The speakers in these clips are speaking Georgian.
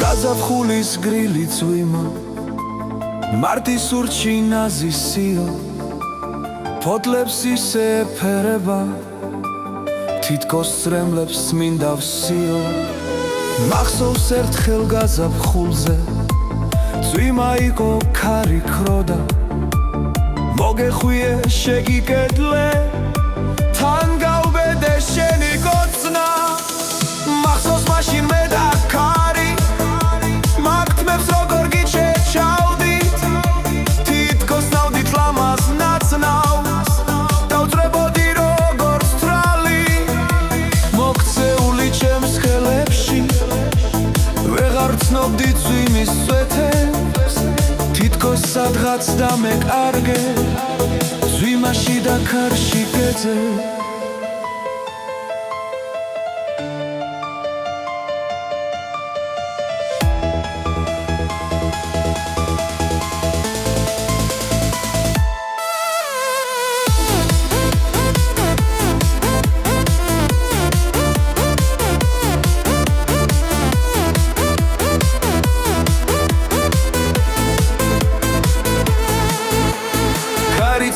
გაზაფხულის გრილი წვიმა მარტის ურჩი ნაზისიო ფოთლებს ისე ეფერება თითქოს წრემლებს წმინდა ვსიო მახსოვს ერთხელ გაზაფხულზე წვიმა იყო ქარი ქროდა მოგეხვიე შეგიკედლე თან გავბედე შენი კოცნა მახსოვს მაშინ მე და ქარი მაგთმებს როგორ გიჩეჩავდით თითქოს ნავდით ლამაზ ნაცნავს დავწრებოდი როგორც თრალი მოქცეული ჩემს ხელებში ვეღარ ვცნობდი წვიმის წვეთებს თითქოს სადღაც დამეკარგე წვიმაში და ქარში გეძე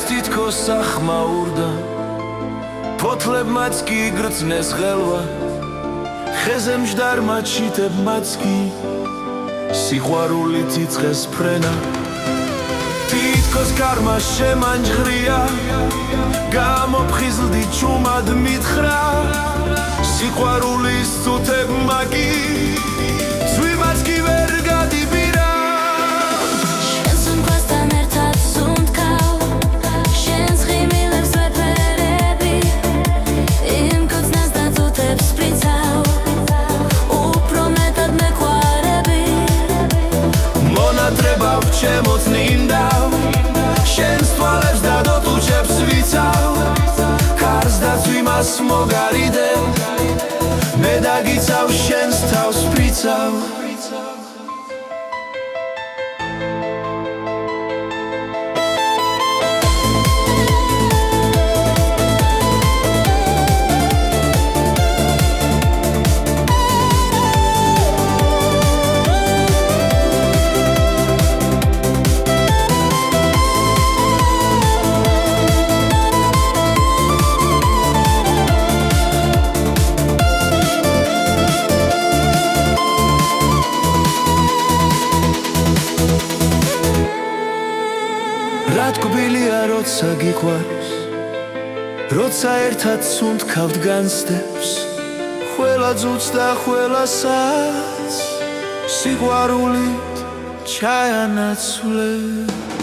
თითქოს ახმაურდა ფოთლებმაც კი იგრძნეს ღელვა ხეზე მჯდარმა ჩიტებმაც კი სიყვარულით იწყეს ფრენა თითქოს კარმა შემანჯღრია გამოფხიზლდი ჩუმად მითხრა სიყვარულის წუთებმა კი წვიმაც კი ვერ გადიბირა ჩემოც ნინდავ შენს თვალებს დადო თუ ჩემს ვიცავ ქარს და წვიმას მოგარიდე მე დაგიცავ შენს თავს ვფრიცავ რა თკბილია როცა გიყვარს როცა ერთად სუნთქავთ განცდებს ყველა ძუძს და ყველა საათს სიყვარულით ჩაიანაცვლებს